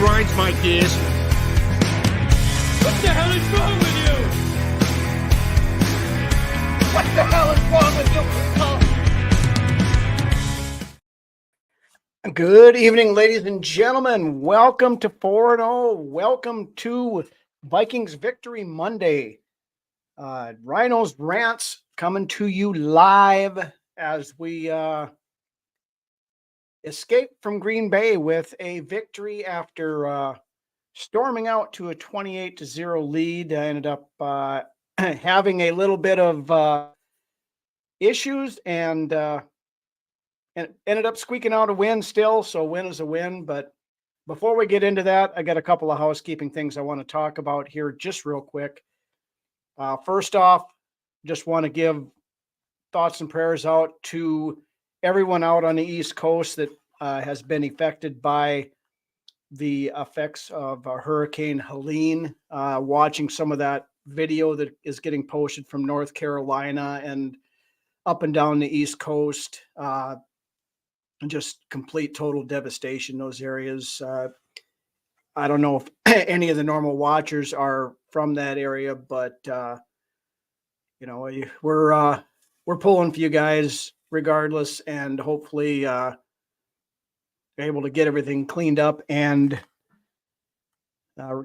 grinds my gears. What the hell is wrong with you? What the hell is wrong with you? Good evening, ladies and gentlemen. Welcome to 4-0. Welcome to Vikings Victory Monday. Ryno's Rants coming to you live as we escape from Green Bay with a victory after storming out to a 28-0 lead. I ended up having a little bit of issues and ended up squeaking out a win still. So a win is a win. But before we get into that, I got a couple of housekeeping things I want to talk about here just real quick. First off, just want to give thoughts and prayers out to everyone out on the East Coast that has been affected by the effects of Hurricane Helene. Watching some of that video that is getting posted from North Carolina and up and down the East Coast, just complete total devastation in those areas. I don't know if any of the normal watchers are from that area, but you know, we're pulling for you guys regardless, and hopefully able to get everything cleaned up and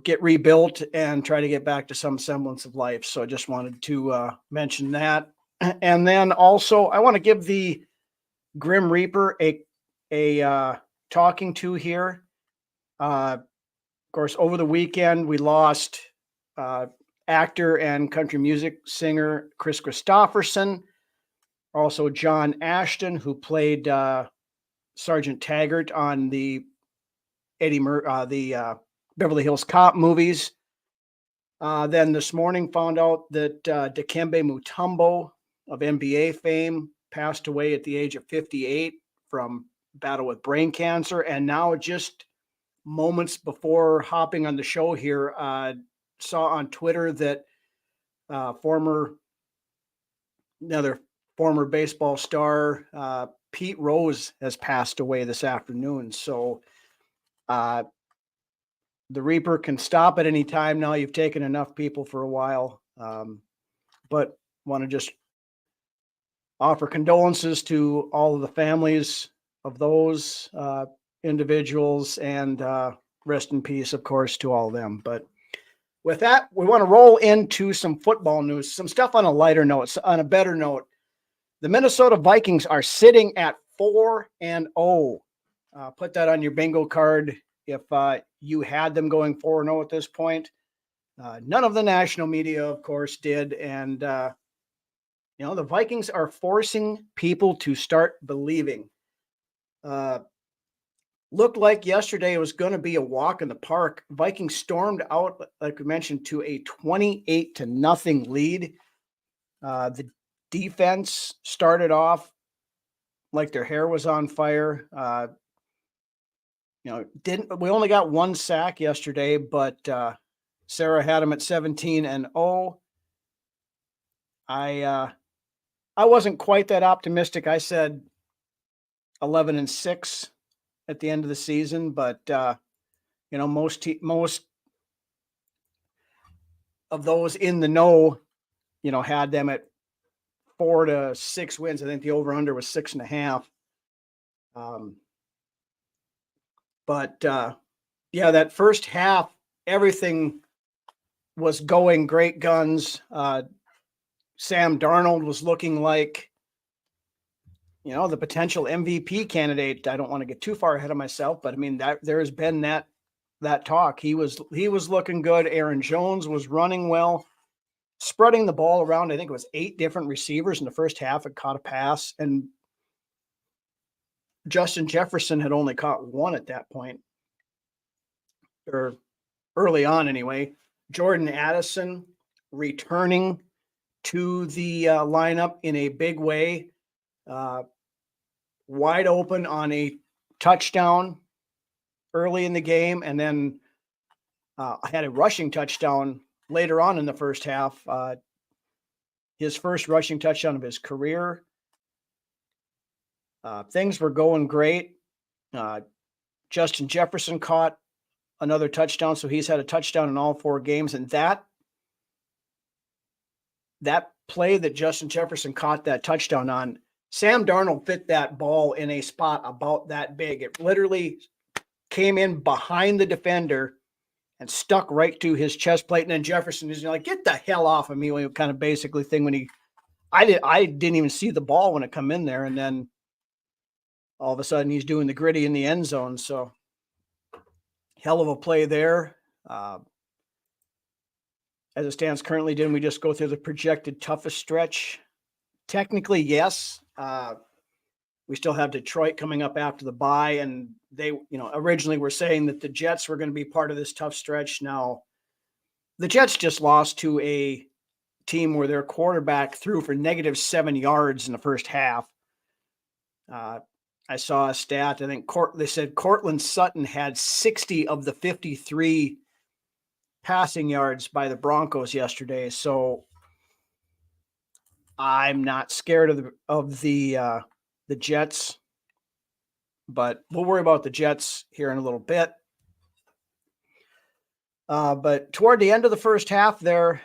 get rebuilt and try to get back to some semblance of life. So I just wanted to mention that. And then also I want to give the Grim Reaper a talking to here. Of course, over the weekend, we lost actor and country music singer Chris Christopherson, also John Ashton, who played Sergeant Taggart on the Beverly Hills Cop movies. Then this morning found out that Dikembe Mutombo of NBA fame passed away at the age of 58 from battle with brain cancer. And now, just moments before hopping on the show here, saw on Twitter that another former baseball star, Pete Rose, has passed away this afternoon. So the Reaper can stop at any time now. You've taken enough people for a while, but want to just offer condolences to all of the families of those individuals, and rest in peace, of course, to all of them. But with that, we want to roll into some football news, some stuff on a lighter note, on a better note. The Minnesota Vikings are sitting at 4-0. Put that on your bingo card if you had them going 4-0 at this point. None of the national media, of course, did. And, you know, the Vikings are forcing people to start believing. Looked like yesterday it was going to be a walk in the park. Vikings stormed out, like we mentioned, to a 28-0 lead. The defense started off like their hair was on fire. You know, we only got one sack yesterday, but Sarah had them at 17-0. I wasn't quite that optimistic. I said 11-6 at the end of the season, but you know, most of those in the know, you know, had them at 4 to 6 wins. I think the over/under was 6.5. But yeah, that first half, everything was going great guns. Sam Darnold was looking like, you know, the potential MVP candidate. I don't want to get too far ahead of myself, but I mean, that there has been that talk. He was looking good. Aaron Jones was running well, spreading the ball around. I think it was 8 different receivers in the first half and caught a pass. And Justin Jefferson had only caught one at that point, or early on anyway. Jordan Addison returning to the lineup in a big way, wide open on a touchdown early in the game, and then had a rushing touchdown later on in the first half. His first rushing touchdown of his career. Things were going great. Justin Jefferson caught another touchdown. So he's had a touchdown in all 4 games. And that play that Justin Jefferson caught that touchdown on, Sam Darnold fit that ball in a spot about that big. It literally came in behind the defender and stuck right to his chest plate. And then Jefferson is like, get the hell off of me, kind of basically thing when I didn't even see the ball when it come in there. And then all of a sudden he's doing the gritty in the end zone. So hell of a play there. As it stands currently, didn't we just go through the projected toughest stretch? Technically, yes. We still have Detroit coming up after the bye, and they, originally were saying that the Jets were going to be part of this tough stretch. Now, the Jets just lost to a team where their quarterback threw for -7 yards in the first half. I saw a stat. I think they said Cortland Sutton had 60 of the 53 passing yards by the Broncos yesterday. So I'm not scared of the Jets, but we'll worry about the Jets here in a little bit. But toward the end of the first half there,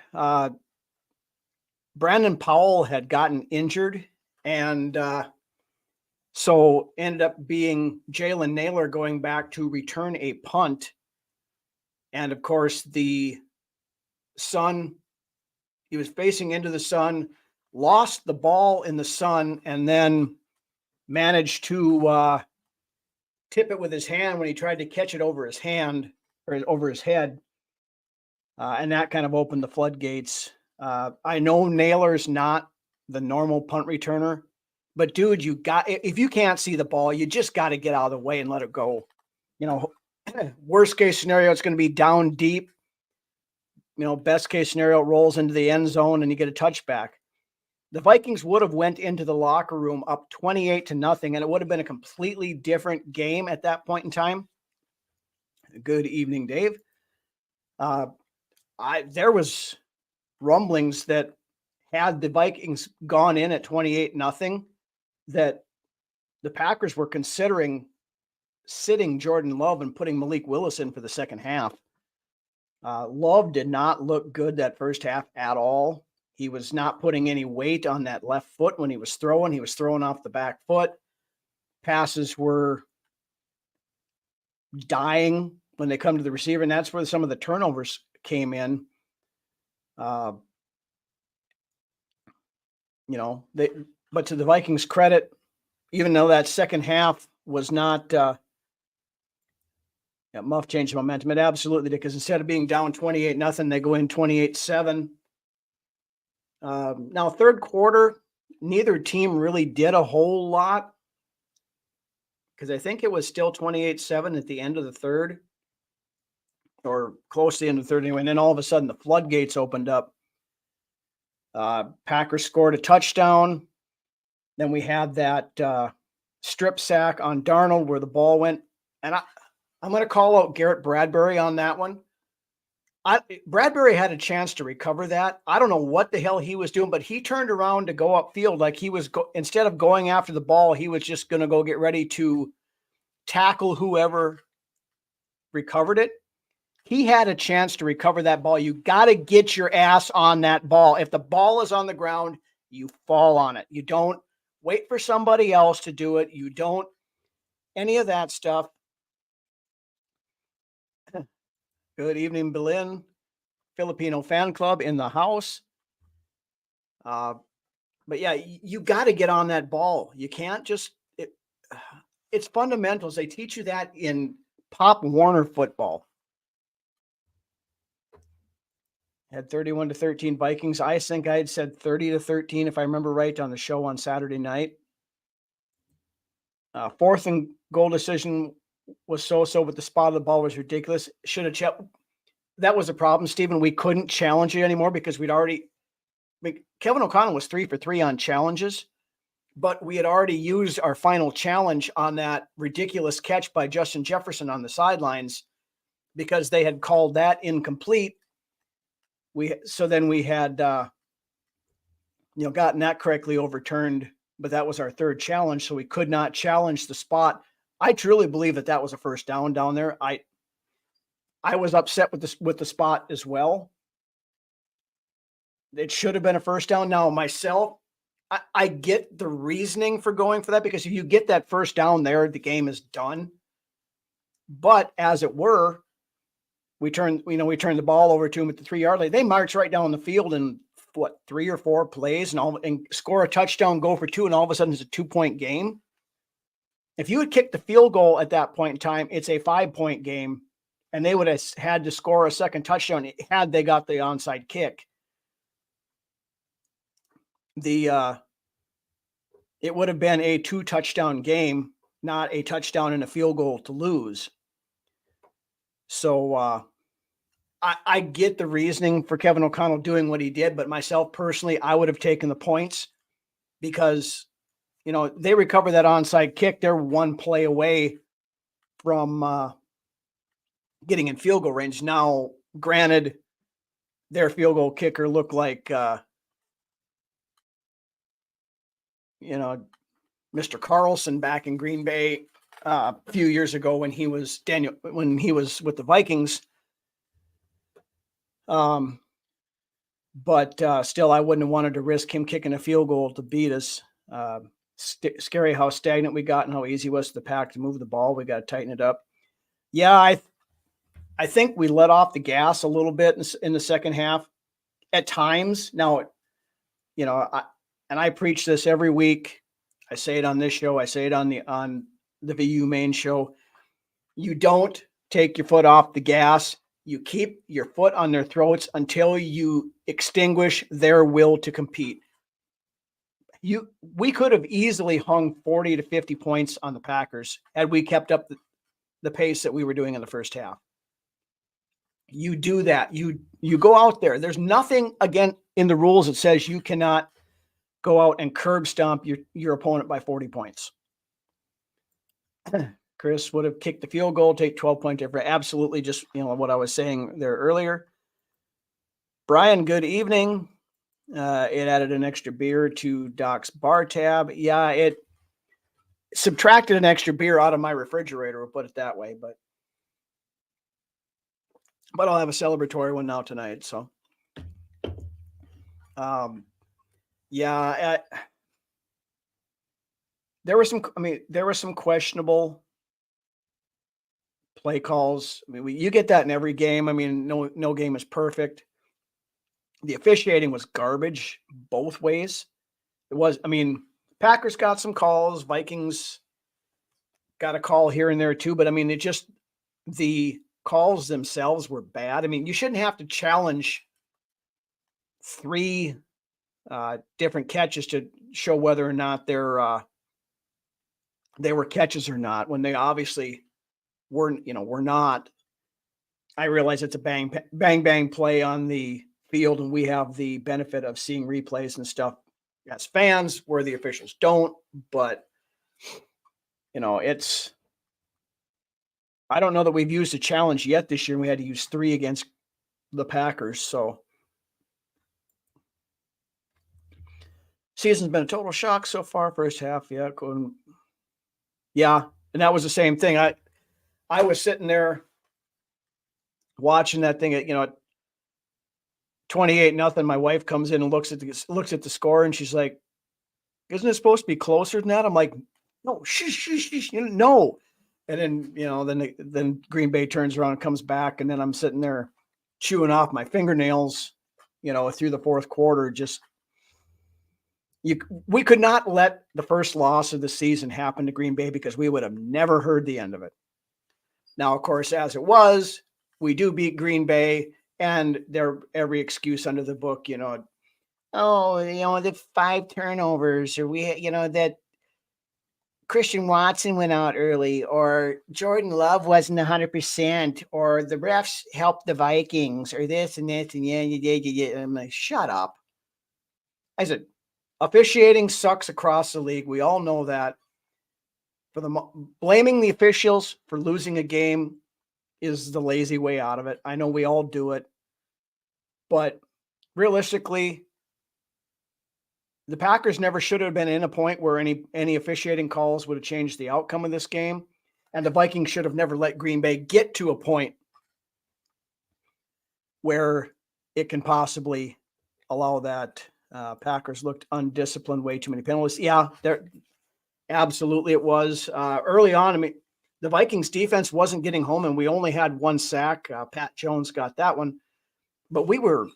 Brandon Powell had gotten injured, and so ended up being Jalen Naylor going back to return a punt. And of course, the sun, he was facing into the sun, lost the ball in the sun, and then managed to tip it with his hand when he tried to catch it over his hand or over his head. And that kind of opened the floodgates. I know Naylor's not the normal punt returner, but dude, if you can't see the ball, you just got to get out of the way and let it go. Worst case scenario, it's going to be down deep. Best case scenario, it rolls into the end zone and you get a touchback. The Vikings would have went into the locker room up 28-0, and it would have been a completely different game at that point in time. Good evening, Dave. There was rumblings that had the Vikings gone in at 28-0, that the Packers were considering sitting Jordan Love and putting Malik Willis in for the second half. Love did not look good that first half at all. He was not putting any weight on that left foot when he was throwing. He was throwing off the back foot. Passes were dying when they come to the receiver, and that's where some of the turnovers came in. But to the Vikings' credit, even though that second half was not Muff changed the momentum. It absolutely did, because instead of being down 28-0, they go in 28-7. Now, third quarter, neither team really did a whole lot, because I think it was still 28-7 at the end of the third, or close to the end of the third anyway. And then all of a sudden, the floodgates opened up. Packers scored a touchdown. Then we had that strip sack on Darnold where the ball went. And I'm going to call out Garrett Bradbury on that one. Bradbury had a chance to recover that. I don't know what the hell he was doing, but he turned around to go upfield like he was, instead of going after the ball, he was just going to go get ready to tackle whoever recovered it. He had a chance to recover that ball. You got to get your ass on that ball. If the ball is on the ground, you fall on it. You don't wait for somebody else to do it. You don't any of that stuff. Good evening, Berlin. Filipino fan club in the house. But yeah, you got to get on that ball. You can't just, it's fundamentals. They teach you that in Pop Warner football. Had 31-13 Vikings. I think I had said 30-13, if I remember right, on the show on Saturday night. Fourth and goal decision was so-so, but the spot of the ball was ridiculous. Should have checked. That was a problem, Stephen. We couldn't challenge you anymore because Kevin O'Connell was 3 for 3 on challenges, but we had already used our final challenge on that ridiculous catch by Justin Jefferson on the sidelines because they had called that incomplete. So then we had, gotten that correctly overturned, but that was our third challenge. So we could not challenge the spot. I truly believe that was a first down there. I was upset with the spot as well. It should have been a first down. Now, myself, I get the reasoning for going for that, because if you get that first down there, the game is done. But as it were, we turned the ball over to them at the 3-yard line. They march right down the field in 3 or 4 plays and score a touchdown, go for 2, and all of a sudden it's a 2-point game. If you had kicked the field goal at that point in time, it's a 5-point game, and they would have had to score a second touchdown had they got the onside kick. It would have been a 2-touchdown game, not a touchdown and a field goal to lose. So I get the reasoning for Kevin O'Connell doing what he did, but myself personally, I would have taken the points, because they recover that onside kick. They're 1 play away from getting in field goal range. Now, granted, their field goal kicker looked like Mr. Carlson back in Green Bay a few years ago when he was with the Vikings. But still, I wouldn't have wanted to risk him kicking a field goal to beat us. Scary how stagnant we got and how easy it was to the Pack to move the ball. We got to tighten it up. Yeah, I think we let off the gas a little bit in the second half at times. Now, I preach this every week. I say it on this show. I say it on the VU main show. You don't take your foot off the gas. You keep your foot on their throats until you extinguish their will to compete. We could have easily hung 40 to 50 points on the Packers had we kept up the pace that we were doing in the first half. You do that. You go out there. There's nothing, again, in the rules that says you cannot go out and curb stomp your opponent by 40 points. Chris would have kicked the field goal, take 12-point difference. Absolutely, just what I was saying there earlier. Brian, good evening. It added an extra beer to Doc's bar tab. Yeah, it subtracted an extra beer out of my refrigerator, we'll put it that way. But I'll have a celebratory one now tonight. So, yeah, there were some questionable play calls. I mean, you get that in every game. I mean, no game is perfect. The officiating was garbage both ways. It was, Packers got some calls, Vikings got a call here and there too, but the calls themselves were bad. I mean, you shouldn't have to challenge 3 different catches to show whether or not they were catches or not, when they obviously were not. I realize it's a bang play on the field, and we have the benefit of seeing replays and stuff as fans where the officials don't, but I don't know that we've used a challenge yet this year, and we had to use 3 against the Packers. So season's been a total shock so far. First half, yeah, and that was the same thing. I was sitting there watching that thing at 28-0. My wife comes in and looks at the score, and she's like, "Isn't it supposed to be closer than that?" I'm like, "No, no." And then then Green Bay turns around and comes back, and then I'm sitting there chewing off my fingernails, through the fourth quarter. We could not let the first loss of the season happen to Green Bay, because we would have never heard the end of it. Now, of course, as it was, we do beat Green Bay, and they're every excuse under the book, the 5 turnovers, or that Christian Watson went out early, or Jordan Love wasn't 100%, or the refs helped the Vikings, or this and this, and yeah. I'm like, shut up. I said, officiating sucks across the league. We all know that. Blaming the officials for losing a game is the lazy way out of it. I know we all do it, but realistically, the Packers never should have been in a point where any officiating calls would have changed the outcome of this game, and the Vikings should have never let Green Bay get to a point where it can possibly allow that. Packers looked undisciplined, way too many penalties. Yeah, there absolutely it was. Early on, I mean, the Vikings defense wasn't getting home, and we only had one sack. Pat Jones got that one, but we were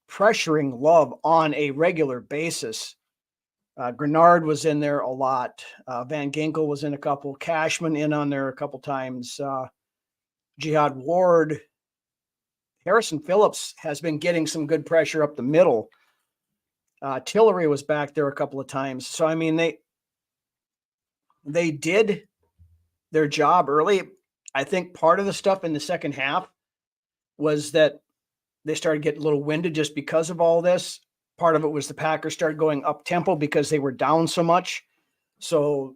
pressuring Love on a regular basis. Grenard was in there a lot. Van Ginkel was in a couple. Cashman in on there a couple times. Jihad Ward. Harrison Phillips has been getting some good pressure up the middle. Tillery was back there a couple of times. So, I mean, they did their job early. I think part of the stuff in the second half was that they started getting a little winded just because of all this. Part of it was the Packers started going up tempo because they were down so much. So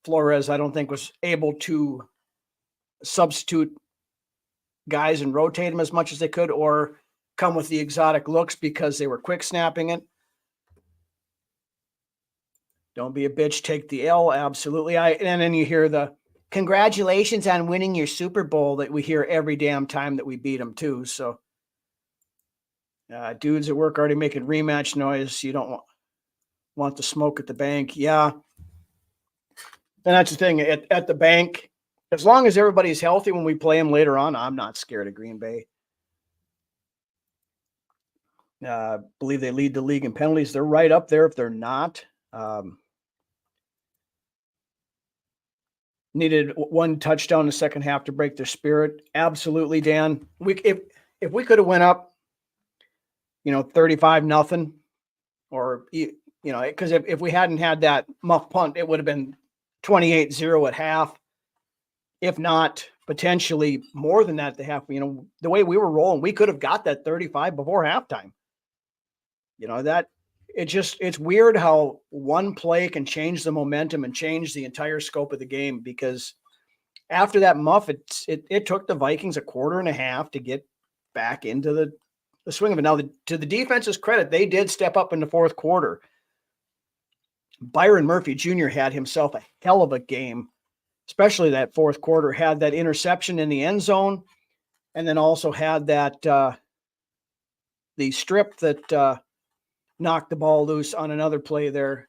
Flores, I don't think, was able to substitute guys and rotate them as much as they could, or come with the exotic looks because they were quick snapping it. Don't be a bitch, take the L. Absolutely. And then you hear the congratulations on winning your Super Bowl that we hear every damn time that we beat them too. So dudes at work already making rematch noise. You don't want the smoke at the bank. Yeah. And that's the thing at the bank, as long as everybody's healthy when we play them later on, I'm not scared of Green Bay. Believe they lead the league in penalties. They're right up there if they're not. Needed one touchdown in the second half to break their spirit. Absolutely, Dan. If we could have went up, 35-0, or, because if we hadn't had that muff punt, it would have been 28-0 at half. If not, potentially more than that at the half. The way we were rolling, we could have got that 35 before halftime. It's weird how one play can change the momentum and change the entire scope of the game, because after that muff, it took the Vikings a quarter and a half to get back into the swing of it. Now, to the defense's credit, they did step up in the fourth quarter. Byron Murphy Jr. had himself a hell of a game, especially that fourth quarter. Had that interception in the end zone, and then also had that the strip that knocked the ball loose on another play there.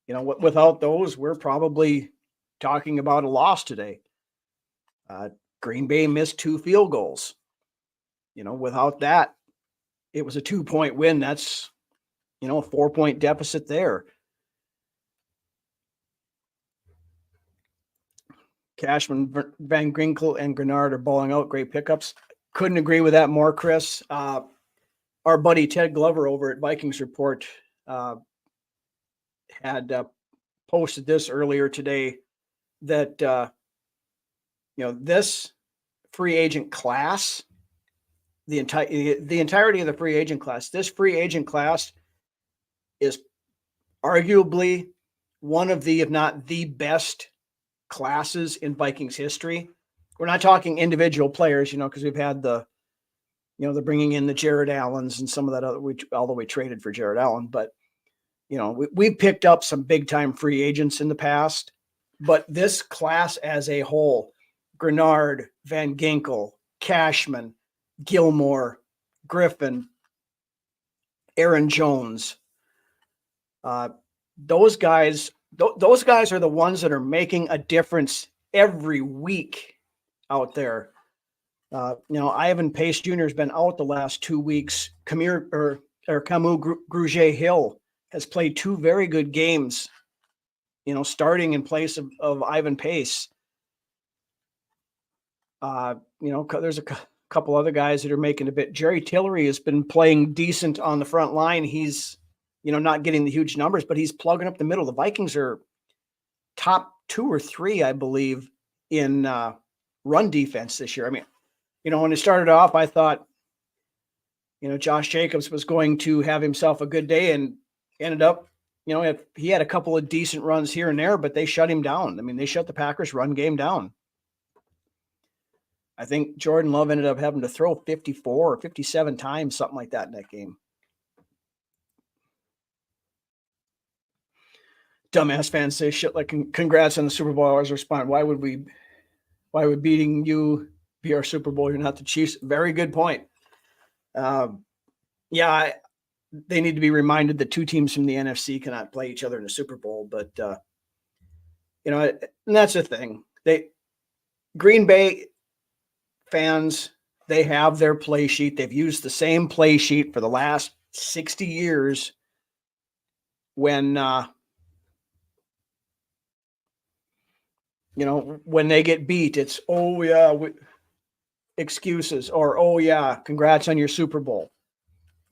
Without those, we're probably talking about a loss today. Green Bay missed 2 field goals. Without that, it was a 2-point win. That's, a 4-point deficit there. Cashman, Van Ginkel, and Grenard are balling out. Great pickups. Couldn't agree with that more, Chris. Our buddy Ted Glover over at Vikings Report had posted this earlier today, that this free agent class, the entirety of the free agent class, this free agent class is arguably one of the, if not the best classes in Vikings history. We're not talking individual players, because we've had the bringing in the Jared Allens and some of that other, although we traded for Jared Allen, but we picked up some big time free agents in the past, but this class as a whole, Grenard, Van Ginkel, Cashman, Gilmore, Griffin, Aaron Jones, those guys are the ones that are making a difference every week out there. Ivan Pace Jr. has been out the last 2 weeks. Camus Grugier Hill has played 2 very good games, starting in place of Ivan Pace. There's a couple other guys that are making a bit. Jerry Tillery has been playing decent on the front line. He's, not getting the huge numbers, but he's plugging up the middle. The Vikings are top 2 or 3, I believe, in run defense this year. I mean, when it started off, I thought, Josh Jacobs was going to have himself a good day, and ended up, if he had a couple of decent runs here and there, but they shut him down. I mean, they shut the Packers run game down. I think Jordan Love ended up having to throw 54 or 57 times, something like that in that game. Dumbass fans say shit like, congrats on the Super Bowl. I always respond, why would beating you be our Super Bowl. You're not the Chiefs. Very good point. Yeah, they need to be reminded that two teams from the NFC cannot play each other in the Super Bowl. But and that's the thing. Green Bay fans, they have their play sheet. They've used the same play sheet for the last 60 years. When when they get beat, it's excuses, or congrats on your Super Bowl.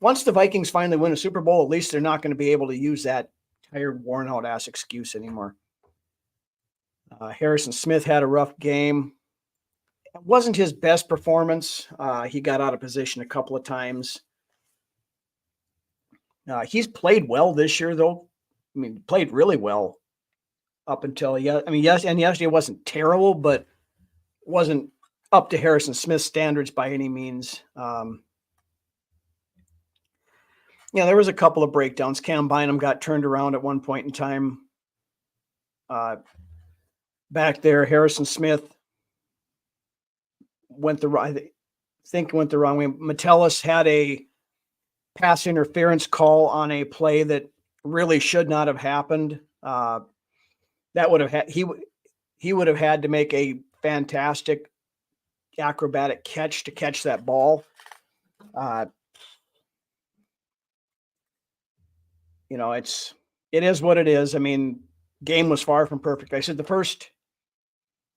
Once the Vikings finally win a Super Bowl, at least they're not going to be able to use that tired, worn out ass excuse anymore. Harrison Smith had a rough game. It wasn't his best performance. He got out of position a couple of times. He's played well this year, though. I mean, played really well up until yesterday wasn't terrible, but wasn't up to Harrison Smith's standards by any means. There was a couple of breakdowns. Cam Bynum got turned around at one point in time. Back there, Harrison Smith went the wrong way. Metellus had a pass interference call on a play that really should not have happened. That would have he would have had to make a fantastic acrobatic catch to catch that ball. It is what it is. I mean, game was far from perfect. I said the first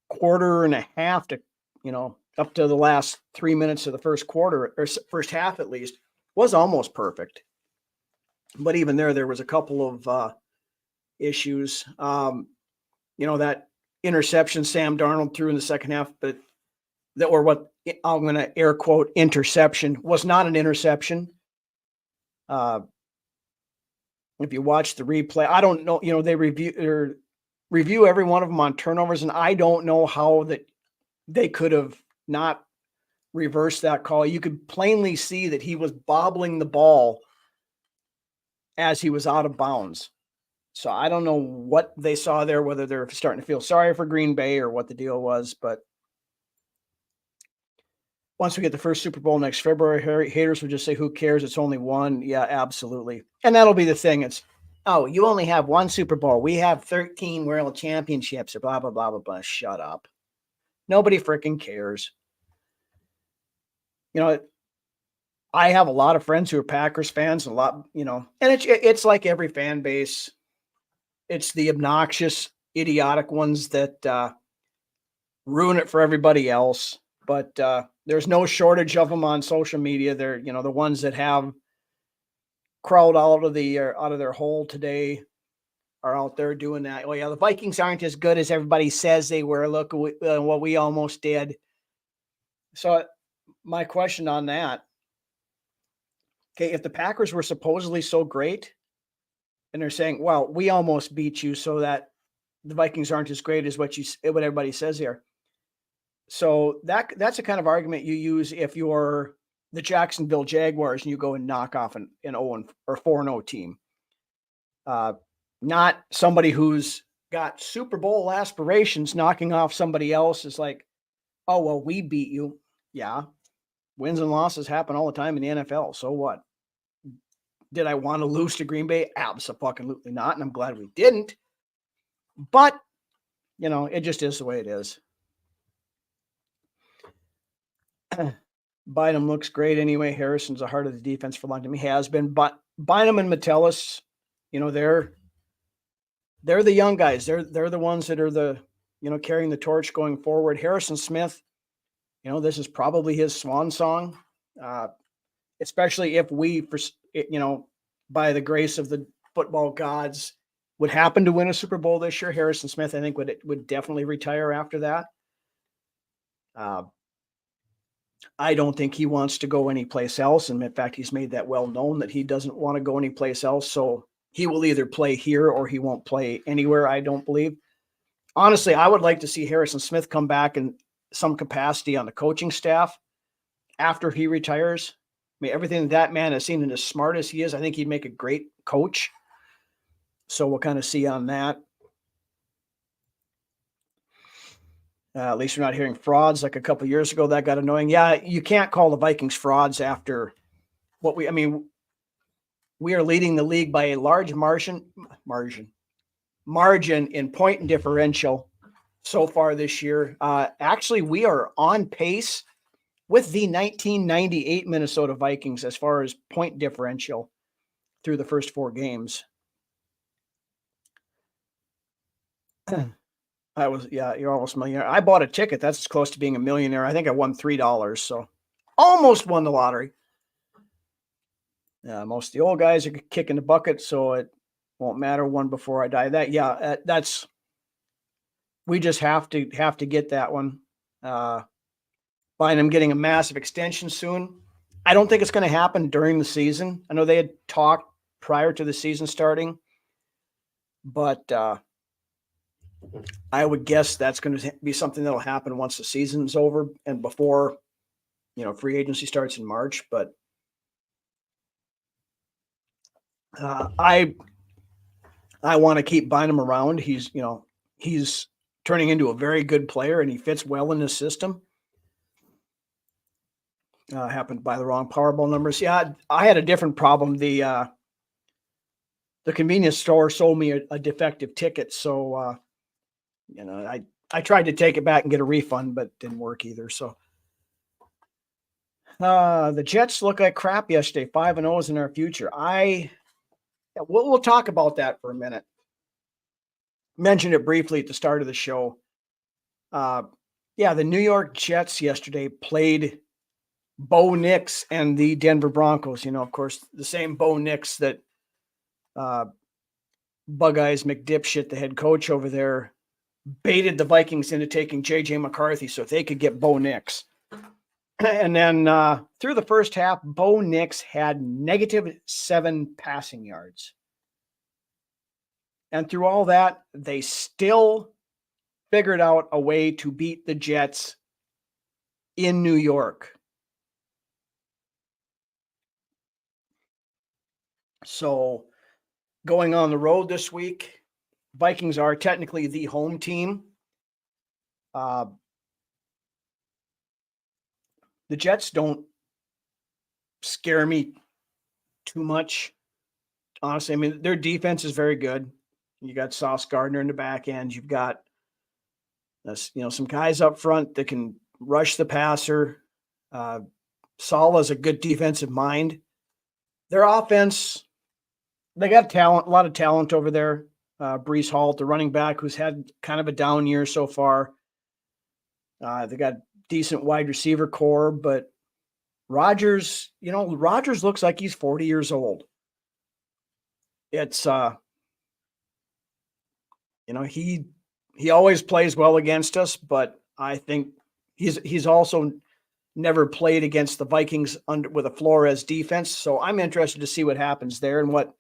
quarter and a half to, up to the last 3 minutes of the first quarter, or first half at least, was almost perfect. But even there was a couple of issues. That interception Sam Darnold threw in the second half, but that were what I'm going to air quote interception, was not an interception. If you watch the replay, I don't know, they review every one of them on turnovers, and I don't know how that they could have not reversed that call. You could plainly see that he was bobbling the ball as he was out of bounds. So I don't know what they saw there, whether they're starting to feel sorry for Green Bay or what the deal was, but once we get the first Super Bowl next February, haters will just say, who cares? It's only one. Yeah, absolutely. And that'll be the thing. It's, you only have one Super Bowl. We have 13 world championships, or blah, blah, blah, blah, blah. Shut up. Nobody freaking cares. I have a lot of friends who are Packers fans, and and it's like every fan base. It's the obnoxious, idiotic ones that ruin it for everybody else. But there's no shortage of them on social media. They're, the ones that have crawled out of their hole today are out there doing that. Oh yeah, the Vikings aren't as good as everybody says they were. Look what we almost did. So my question on that, okay, if the Packers were supposedly so great, and they're saying, well, we almost beat you, so that the Vikings aren't as great as what everybody says here. So that's a kind of argument you use if you're the Jacksonville Jaguars and you go and knock off an 0 or 4-0 team. Not somebody who's got Super Bowl aspirations knocking off somebody else is like, oh, well, we beat you. Yeah. Wins and losses happen all the time in the NFL. So what? Did I want to lose to Green Bay? Absolutely not. And I'm glad we didn't. But, it just is the way it is. Bynum looks great anyway. Harrison's the heart of the defense for a long time. He has been. But Bynum and Metellus, they're the young guys. They're the ones that are the, carrying the torch going forward. Harrison Smith, this is probably his swan song, especially if we, by the grace of the football gods, would happen to win a Super Bowl this year. Harrison Smith, I think, would definitely retire after that. I don't think he wants to go anyplace else. And in fact, he's made that well known that he doesn't want to go anyplace else. So he will either play here or he won't play anywhere, I don't believe. Honestly, I would like to see Harrison Smith come back in some capacity on the coaching staff after he retires. I mean, everything that man has seen, and as smart as he is, I think he'd make a great coach. So we'll kind of see on that. At least we're not hearing frauds like a couple of years ago. That got annoying. Yeah, you can't call the Vikings frauds after I mean, we are leading the league by a large margin in point and differential so far this year. Actually, we are on pace with the 1998 Minnesota Vikings as far as point differential through the first 4 games. You're almost a millionaire. I bought a ticket. That's as close to being a millionaire. I think I won $3, so almost won the lottery. Most of the old guys are kicking the bucket, so it won't matter one before I die. That's we just have to get that one. Bynum getting a massive extension soon. I don't think it's going to happen during the season. I know they had talked prior to the season starting, but I would guess that's going to be something that'll happen once the season's over and before, free agency starts in March. But I want to keep Bynum around. He's turning into a very good player, and he fits well in the system. Happened by the wrong Powerball numbers. Yeah, I had a different problem. The convenience store sold me a defective ticket, so I tried to take it back and get a refund, but it didn't work either. So the Jets look like crap yesterday. 5-0 is in our future. We'll talk about that for a minute. Mentioned it briefly at the start of the show. The New York Jets yesterday played Bo Nix and the Denver Broncos. Of course, the same Bo Nix that Bug Eyes McDipshit, the head coach over there, baited the Vikings into taking J.J. McCarthy so they could get Bo Nix. And then through the first half, Bo Nix had -7 passing yards. And through all that, they still figured out a way to beat the Jets in New York. So going on the road this week, Vikings are technically the home team. The Jets don't scare me too much. Honestly, I mean, their defense is very good. You got Sauce Gardner in the back end. You've got some guys up front that can rush the passer. Saul is a good defensive mind. Their offense, they got talent, a lot of talent over there. Breece Hall, the running back, who's had kind of a down year so far. They got decent wide receiver core, but Rodgers looks like he's 40 years old. It's he always plays well against us, but I think he's also never played against the Vikings with a Flores defense. So I'm interested to see what happens there and what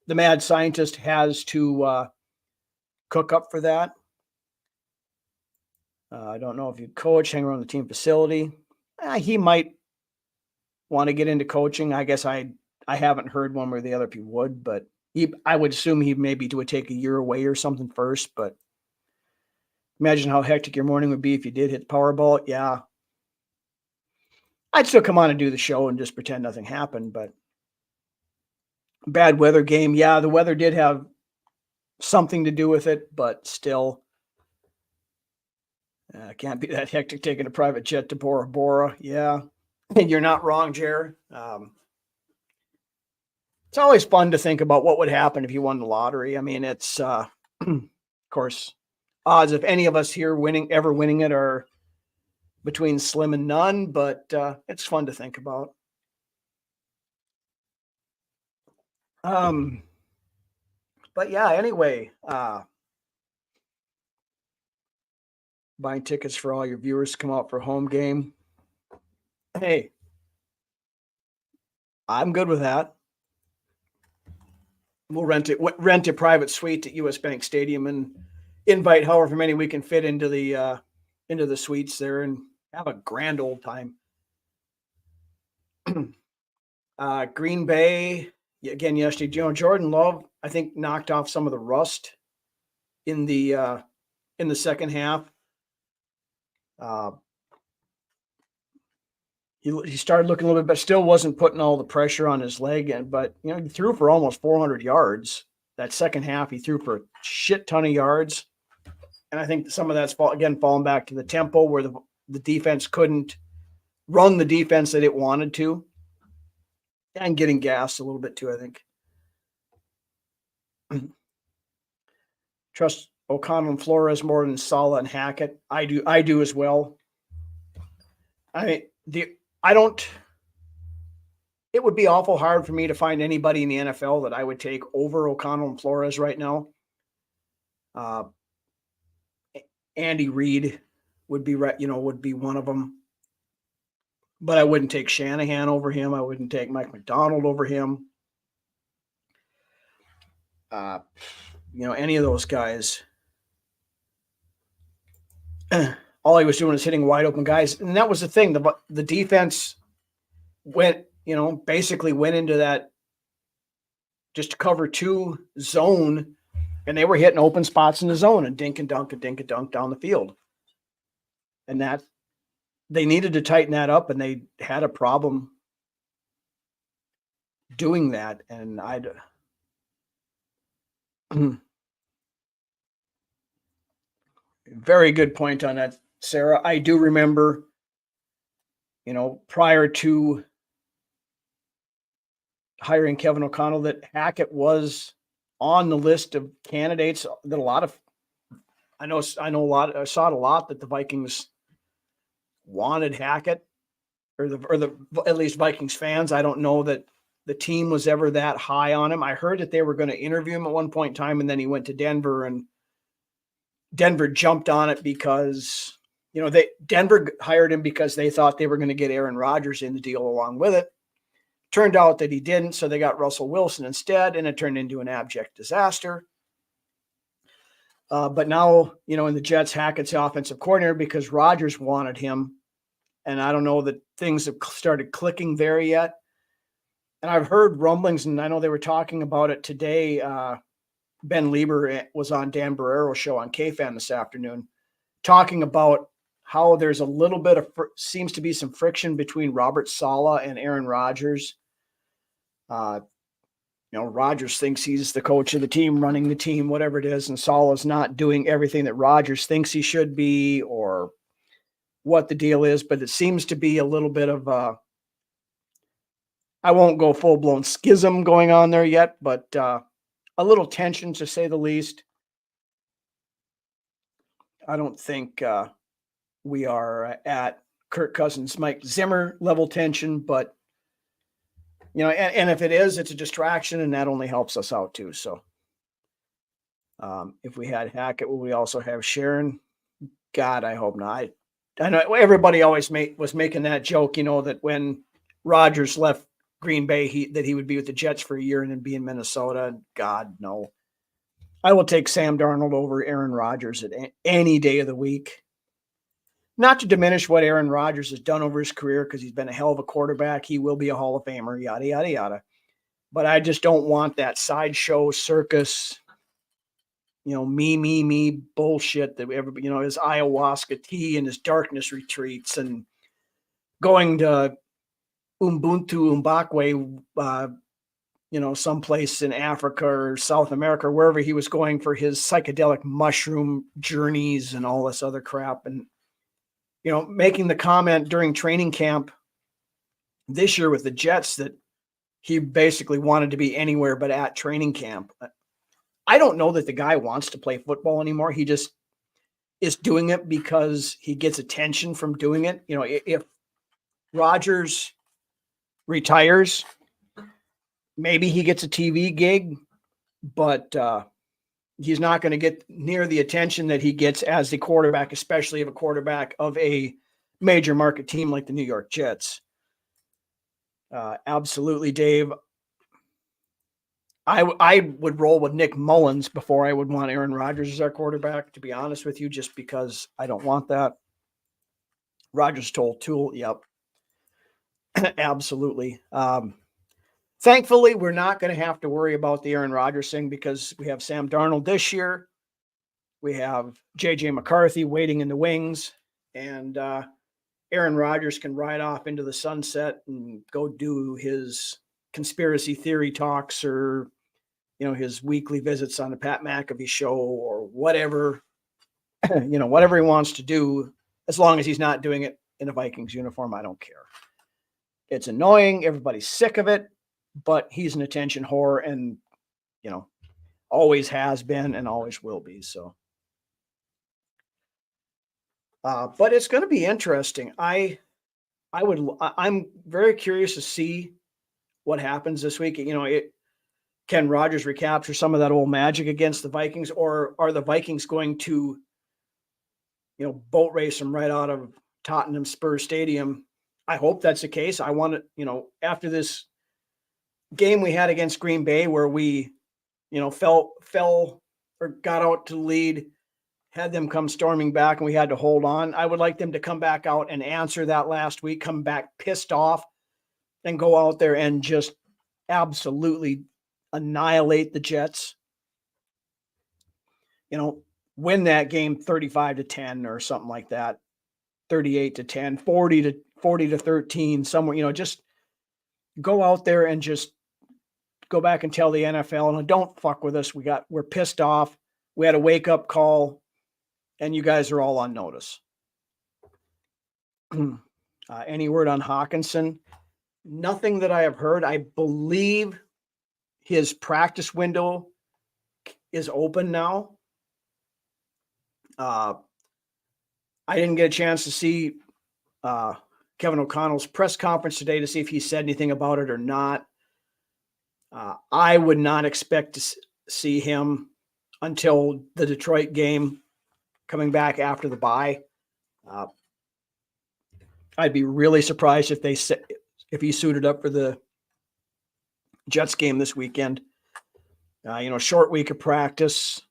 the mad scientist has to cook up for that. I don't know if you coach, hang around the team facility. He might want to get into coaching. I guess I haven't heard one where the other if he would, but I would assume he maybe would take a year away or something first. But imagine how hectic your morning would be if you did hit Powerball. Yeah. I'd still come on and do the show and just pretend nothing happened, but bad weather game. Yeah, the weather did have something to do with it, but still can't be that hectic taking a private jet to Bora Bora. Yeah, you're not wrong, Jer. It's always fun to think about what would happen if you won the lottery. I mean, it's, of course, odds of any of us here ever winning it are between slim and none, but it's fun to think about. But yeah, anyway, buying tickets for all your viewers to come out for a home game. Hey, I'm good with that. We'll rent a private suite at US Bank Stadium and invite however many we can fit into the suites there and have a grand old time. Green Bay again yesterday. Jordan Love, I think, knocked off some of the rust in the second half. Uh, he started looking a little bit, but still wasn't putting all the pressure on his leg. But he threw for almost 400 yards. That second half, he threw for a shit ton of yards. And I think some of that's falling back to the tempo where the defense couldn't run the defense that it wanted to, and getting gassed a little bit too, I think. Trust O'Connell and Flores more than Sala and Hackett. I do as well. I don't. It would be awful hard for me to find anybody in the NFL that I would take over O'Connell and Flores right now. Andy Reid would be one of them, but I wouldn't take Shanahan over him. I wouldn't take Mike McDonald over him. Any of those guys. All he was doing is hitting wide open guys, and that was the thing. The defense basically went into that just cover 2 zone, and they were hitting open spots in the zone and dink and dunk down the field. And that they needed to tighten that up, and they had a problem doing that. And very good point on that, Sarah. I do remember, prior to hiring Kevin O'Connell, that Hackett was on the list of candidates that I saw it a lot that the Vikings wanted Hackett, or at least Vikings fans. I don't know that the team was ever that high on him. I heard that they were going to interview him at one point in time, and then he went to Denver, and Denver jumped on it because, Denver hired him because they thought they were going to get Aaron Rodgers in the deal along with it. Turned out that he didn't, so they got Russell Wilson instead, and it turned into an abject disaster. But now, in the Jets, Hackett's the offensive coordinator because Rodgers wanted him, and I don't know that things have started clicking there yet. And I've heard rumblings, and I know they were talking about it today. Ben Lieber was on Dan Barrero's show on KFan this afternoon, talking about how there's a little bit of seems to be some friction between Robert Saleh and Aaron Rodgers. Rodgers thinks he's the coach of the team, running the team, whatever it is, and Saleh's not doing everything that Rodgers thinks he should be, or what the deal is. But it seems to be a little bit of I won't go full-blown schism going on there yet, but a little tension, to say the least. I don't think we are at Kirk Cousins, Mike Zimmer level tension, but and if it is, it's a distraction, and that only helps us out too. So if we had Hackett, will we also have Sharon? God, I hope not. I know everybody always was making that joke, that when Rodgers left Green Bay, he would be with the Jets for a year and then be in Minnesota. God, no. I will take Sam Darnold over Aaron Rodgers at any day of the week. Not to diminish what Aaron Rodgers has done over his career, because he's been a hell of a quarterback. He will be a Hall of Famer, yada, yada, yada. But I just don't want that sideshow circus, me bullshit that everybody, his ayahuasca tea and his darkness retreats and going to Ubuntu Umbakwe, someplace in Africa or South America, or wherever he was going for his psychedelic mushroom journeys and all this other crap. And, making the comment during training camp this year with the Jets that he basically wanted to be anywhere but at training camp. I don't know that the guy wants to play football anymore. He just is doing it because he gets attention from doing it. If Rodgers retires, maybe he gets a TV gig, but he's not going to get near the attention that he gets as the quarterback, especially of a quarterback of a major market team like the New York Jets. Absolutely, Dave. I would roll with Nick Mullins before I would want Aaron Rodgers as our quarterback, to be honest with you, just because I don't want that. Rodgers told Tool, yep. Absolutely. Thankfully, we're not going to have to worry about the Aaron Rodgers thing, because we have Sam Darnold this year. We have J.J. McCarthy waiting in the wings. and Aaron Rodgers can ride off into the sunset and go do his conspiracy theory talks or, his weekly visits on the Pat McAfee show or whatever, whatever he wants to do, as long as he's not doing it in a Vikings uniform. I don't care. It's annoying. Everybody's sick of it, but he's an attention whore and, always has been and always will be. So, but it's going to be interesting. I'm very curious to see what happens this week. Can Rodgers recapture some of that old magic against the Vikings, or are the Vikings going to, boat race them right out of Tottenham Spurs Stadium? I hope that's the case. I want to, after this game we had against Green Bay where we, fell or got out to lead, had them come storming back and we had to hold on. I would like them to come back out and answer that last week, come back pissed off and go out there and just absolutely annihilate the Jets. Win that game 35-10 or something like that. 38-10, 40-13, somewhere, just go out there and just go back and tell the NFL, and don't fuck with us. We're pissed off. We had a wake up call and you guys are all on notice. Any word on Hawkinson? Nothing that I have heard. I believe his practice window is open now. I didn't get a chance to see Kevin O'Connell's press conference today to see if he said anything about it or not. I would not expect to see him until the Detroit game coming back after the bye. I'd be really surprised if he suited up for the Jets game this weekend. Short week of practice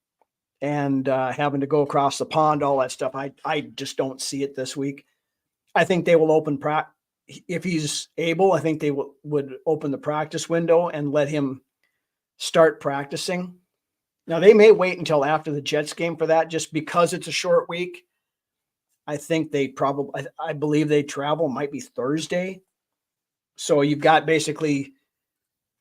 and having to go across the pond, all that stuff. I just don't see it this week. I think they will open if he's able. I think they would open the practice window and let him start practicing. Now they may wait until after the Jets game for that, just because it's a short week. I think I believe they travel, might be Thursday. So you've got basically,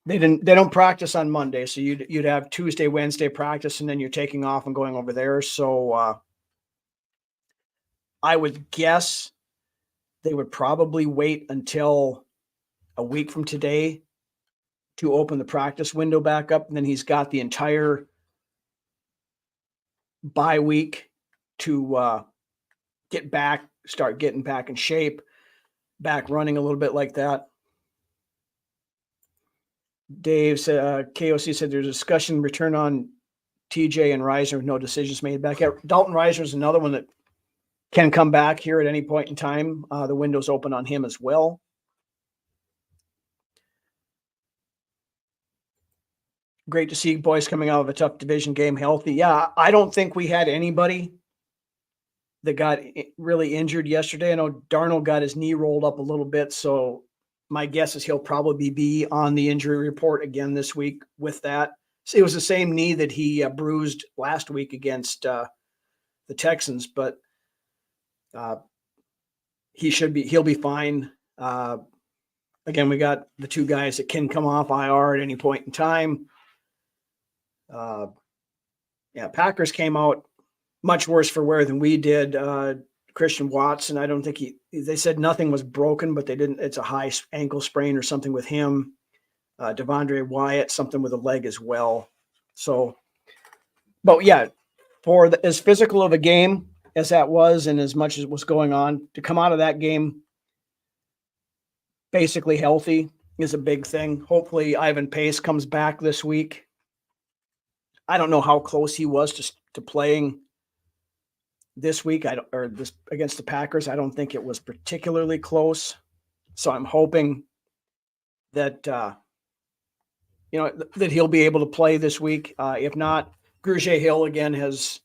they don't practice on Monday. So you'd have Tuesday, Wednesday practice, and then you're taking off and going over there. So I would guess they would probably wait until a week from today to open the practice window back up. And then he's got the entire bye week to start getting back in shape, back running a little bit like that. Dave said, KOC said there's a discussion return on TJ and Risner with no decisions made back. Dalton Risner is another one that can come back here at any point in time. The window's open on him as well. Great to see boys coming out of a tough division game healthy. Yeah, I don't think we had anybody that got really injured yesterday. I know Darnold got his knee rolled up a little bit, so my guess is he'll probably be on the injury report again this week with that. So it was the same knee that he bruised last week against the Texans, but he'll be fine. Again, we got the two guys that can come off IR at any point in time. Packers came out much worse for wear than we did. Christian Watson, I don't think they said nothing was broken, but it's a high ankle sprain or something with him. Devondre Wyatt, something with a leg as well. So, but yeah, for as physical of a game as that was, and as much as was going on, to come out of that game basically healthy is a big thing. Hopefully Ivan Pace comes back this week. I don't know how close he was to playing this week, against the Packers. I don't think it was particularly close. So I'm hoping that that he'll be able to play this week. If not, Grugier Hill again has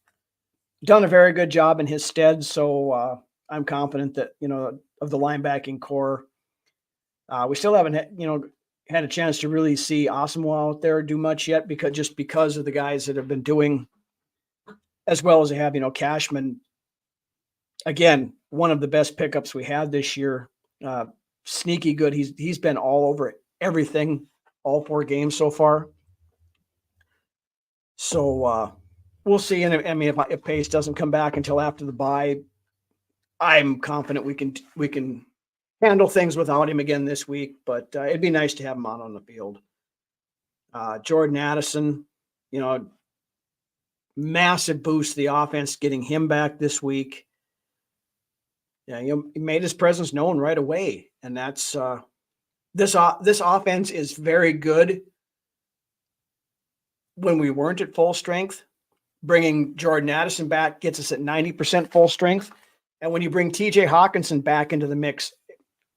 done a very good job in his stead. So I'm confident that of the linebacking core. We still haven't had a chance to really see Asamoah out there do much yet, because of the guys that have been doing as well as they have. Cashman, again, one of the best pickups we had this year. Sneaky good. He's been all over everything, all 4 games so far. So we'll see. And I mean, if Pace doesn't come back until after the bye, I'm confident we can handle things without him again this week. But it'd be nice to have him out on the field. Jordan Addison, massive boost to the offense, getting him back this week. Yeah, he made his presence known right away, and that's this offense is very good when we weren't at full strength. Bringing Jordan Addison back gets us at 90% full strength, and when you bring TJ Hawkinson back into the mix,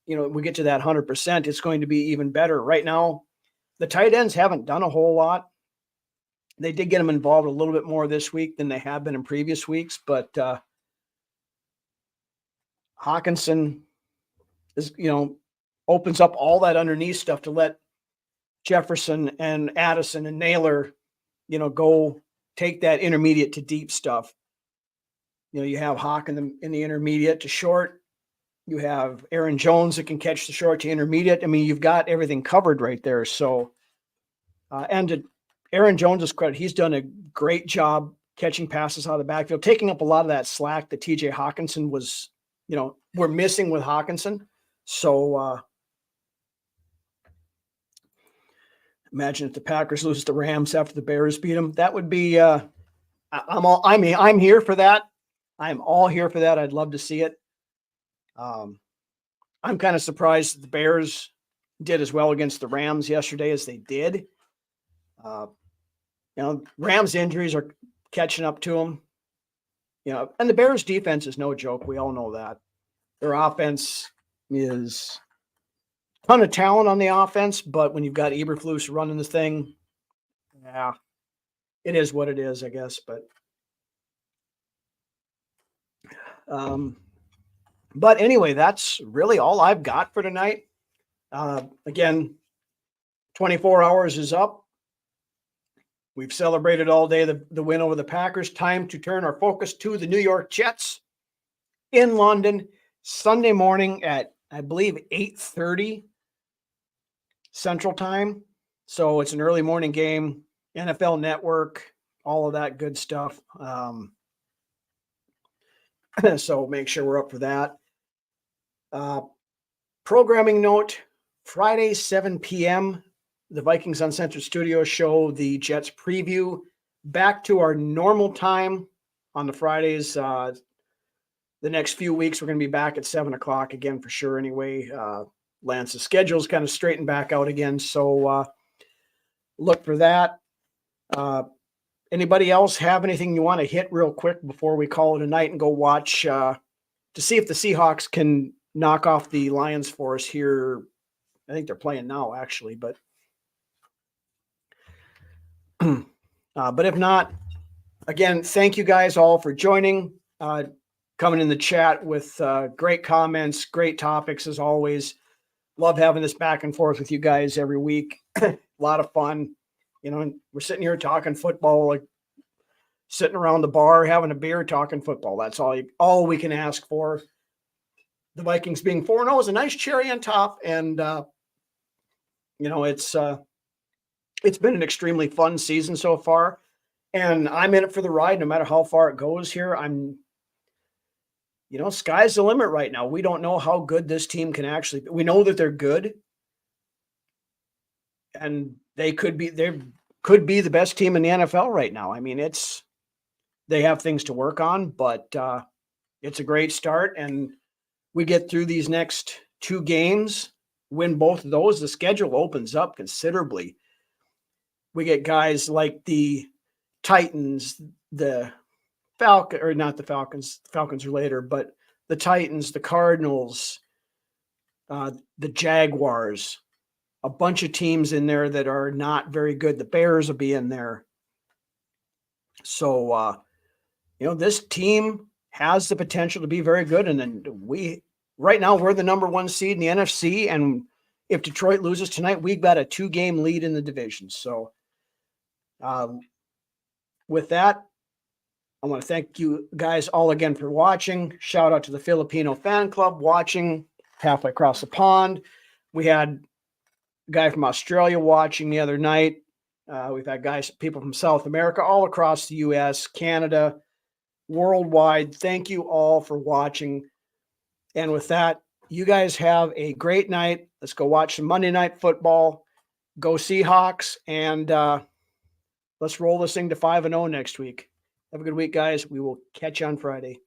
we get to that 100%. It's going to be even better. Right now, the tight ends haven't done a whole lot. They did get them involved a little bit more this week than they have been in previous weeks, but Hawkinson is, opens up all that underneath stuff to let Jefferson and Addison and Naylor, go take that intermediate to deep stuff. You have Hawk in the intermediate to short. You have Aaron Jones that can catch the short to intermediate. I mean, you've got everything covered right there. So, and to Aaron Jones's credit, he's done a great job catching passes out of the backfield, taking up a lot of that slack that TJ Hawkinson was, we're missing with Hawkinson. So, imagine if the Packers lose the Rams after the Bears beat them. That would be, I'm here for that. I'm all here for that. I'd love to see it. I'm kind of surprised that the Bears did as well against the Rams yesterday as they did. Rams injuries are catching up to them. And the Bears defense is no joke. We all know that. Their offense is a ton of talent on the offense, but when you've got Eberflus running the thing, yeah, it is what it is, I guess. But anyway, that's really all I've got for tonight. Again, 24 hours is up. We've celebrated all day the win over the Packers. Time to turn our focus to the New York Jets in London, Sunday morning at, I believe, 8:30 Central Time. So it's an early morning game, NFL Network, all of that good stuff. So make sure we're up for that. Programming note, Friday, 7 p.m., the Vikings Uncensored Studio show the Jets preview. Back to our normal time on the Fridays. The next few weeks, we're going to be back at 7 o'clock again for sure anyway. Lance's schedule's kind of straightened back out again, so look for that. Anybody else have anything you want to hit real quick before we call it a night and go watch to see if the Seahawks can knock off the Lions for us here? I think they're playing now, actually, but if not, again, thank you guys all for joining, coming in the chat with great comments, great topics as always. Love having this back and forth with you guys every week. A lot of fun. We're sitting here talking football, like sitting around the bar, having a beer, talking football. That's all we can ask for. The Vikings being 4-0 is a nice cherry on top. And, it's been an extremely fun season so far. And I'm in it for the ride, no matter how far it goes here. Sky's the limit right now. We don't know how good this team can actually be. We know that they're good. And they could be the best team in the NFL right now. I mean, they have things to work on, but it's a great start. And we get through these next 2 games, win both of those, the schedule opens up considerably. We get guys like the Titans, the Falcons, or not the Falcons. The Falcons are later, but the Titans, the Cardinals, the Jaguars, a bunch of teams in there that are not very good. The Bears will be in there. So, this team has the potential to be very good. And then right now, we're the number 1 seed in the NFC. And if Detroit loses tonight, we've got a 2-game lead in the division. So, with that, I I want to thank you guys all again for watching. Shout out to the Filipino fan club watching halfway across the pond. We had a guy from Australia watching the other night. We've had people from South America, all across the U.S., Canada, worldwide. Thank you all for watching. And with that, you guys have a great night. Let's go watch some Monday Night Football. Go Seahawks, and let's roll this thing to 5-0 next week. Have a good week, guys. We will catch you on Friday.